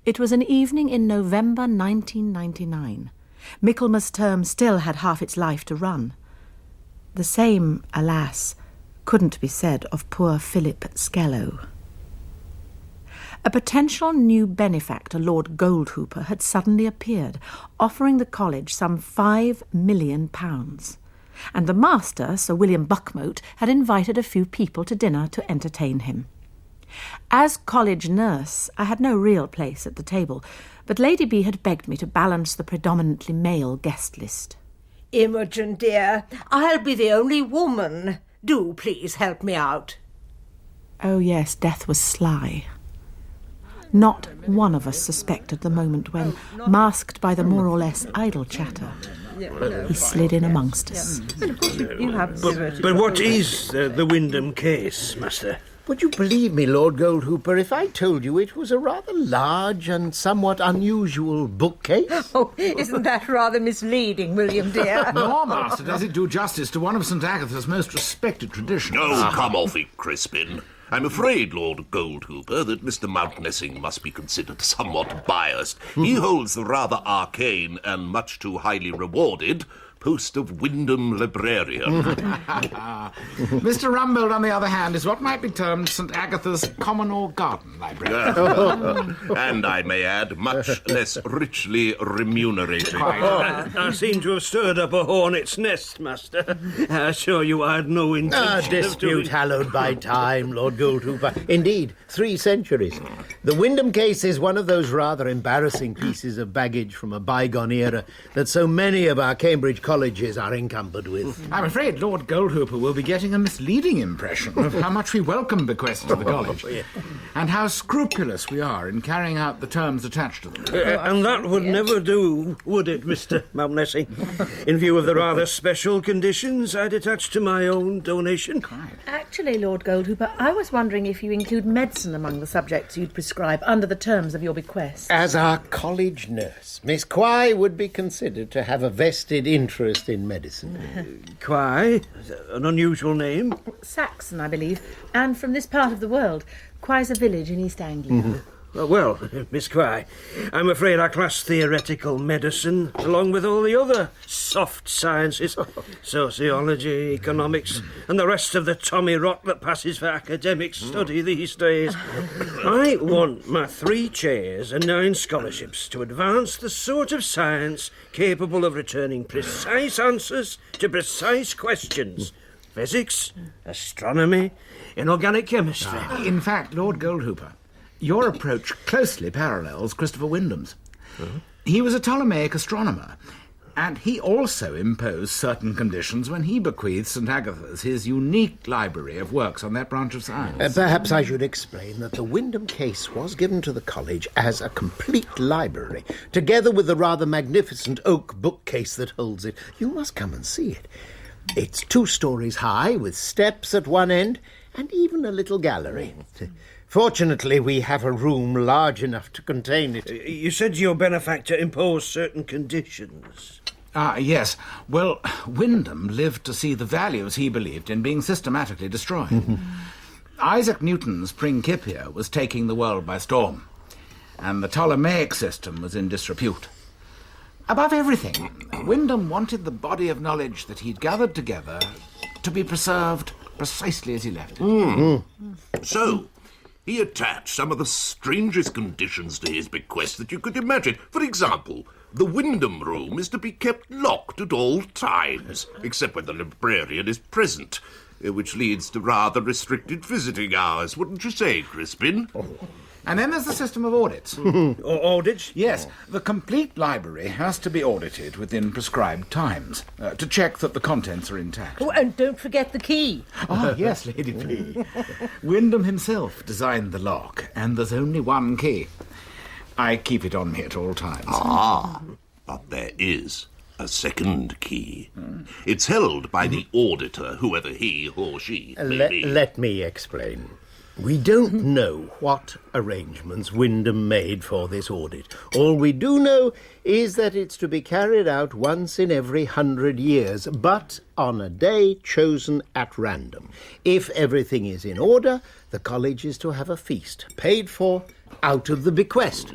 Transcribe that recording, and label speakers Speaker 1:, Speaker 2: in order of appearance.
Speaker 1: It was an evening in November 1999. Michaelmas term still had half its life to run. The same, alas, couldn't be said of poor Philip Skellow. A potential new benefactor, Lord Goldhooper, had suddenly appeared, offering the college some £5 million. And the master, Sir William Buckmote, had invited a few people to dinner to entertain him. As college nurse, I had no real place at the table, but Lady B had begged me to balance the predominantly male guest list.
Speaker 2: Imogen, dear, I'll be the only woman. Do please help me out.
Speaker 1: Oh yes, death was sly. Not one of us suspected the moment when, masked by the more or less idle chatter, he slid in amongst us.
Speaker 3: But what is the Wyndham Case, Master?
Speaker 4: Would you believe me, Lord Goldhooper, if I told you it was a rather large and somewhat unusual bookcase?
Speaker 2: Oh, isn't that rather misleading, William, dear?
Speaker 5: No, Master, does it do justice to one of St. Agatha's most respected traditions?
Speaker 6: Oh, come off it, Crispin. I'm afraid, Lord Goldhooper, that Mr. Mountnessing must be considered somewhat biased. He holds the rather arcane and much too highly rewarded post of Wyndham Librarian.
Speaker 5: Mr. Rumbold, on the other hand, is what might be termed St. Agatha's common or garden library.
Speaker 6: And I may add, much less richly remunerated.
Speaker 3: I seem to have stirred up a hornet's nest, Master. I assure you I had no intention of
Speaker 4: Dispute
Speaker 3: doing...
Speaker 4: hallowed by time, Lord Goldhooper. Indeed, 3 centuries. The Wyndham Case is one of those rather embarrassing pieces of baggage from a bygone era that so many of our Cambridge colleges are encumbered with.
Speaker 5: I'm afraid Lord Goldhooper will be getting a misleading impression of how much we welcome bequests to the college, and how scrupulous we are in carrying out the terms attached to them.
Speaker 3: And that would never do, would it, Mr. Mountnessing? In view of the rather special conditions I'd attach to my own donation.
Speaker 1: Actually, Lord Goldhooper, I was wondering if you include medicine among the subjects you'd prescribe under the terms of your bequest.
Speaker 4: As our college nurse, Miss Quy would be considered to have a vested interest in medicine.
Speaker 3: Quy? An unusual name?
Speaker 1: Saxon, I believe, and from this part of the world. Quye's a village in East Anglia.
Speaker 3: Well, Miss Quy, I'm afraid I class theoretical medicine along with all the other soft sciences, sociology, economics, and the rest of the tommy rot that passes for academic study these days. I want my 3 chairs and 9 scholarships to advance the sort of science capable of returning precise answers to precise questions. Physics, astronomy, inorganic chemistry.
Speaker 5: In fact, Lord Goldhooper, your approach closely parallels Christopher Wyndham's. He was a Ptolemaic astronomer, and he also imposed certain conditions when he bequeathed St. Agatha's his unique library of works on that branch of science.
Speaker 4: Perhaps I should explain that the Wyndham Case was given to the college as a complete library, together with the rather magnificent oak bookcase that holds it. You must come and see it. It's 2 stories high, with steps at one end, and even a little gallery. Fortunately, we have a room large enough to contain it.
Speaker 3: You said your benefactor imposed certain conditions.
Speaker 5: Yes. Well, Wyndham lived to see the values he believed in being systematically destroyed. Isaac Newton's Principia was taking the world by storm, and the Ptolemaic system was in disrepute. Above everything, Wyndham wanted the body of knowledge that he'd gathered together to be preserved precisely as he left it.
Speaker 6: So, he attached some of the strangest conditions to his bequest that you could imagine. For example, the Wyndham room is to be kept locked at all times, except when the librarian is present, which leads to rather restricted visiting hours, wouldn't you say, Crispin?
Speaker 5: And then there's the system of audits.
Speaker 3: Audits?
Speaker 5: Yes, the complete library has to be audited within prescribed times to check that the contents are intact.
Speaker 2: Oh, and don't forget the key.
Speaker 5: Oh, yes, Lady P. Wyndham himself designed the lock, and there's only one key. I keep it on me at all times.
Speaker 6: But there is a second key. It's held by the auditor, whoever he or she may be.
Speaker 4: Let me explain. We don't know what arrangements Wyndham made for this audit. All we do know is that it's to be carried out once in every 100 years, but on a day chosen at random. If everything is in order, the college is to have a feast, paid for out of the bequest.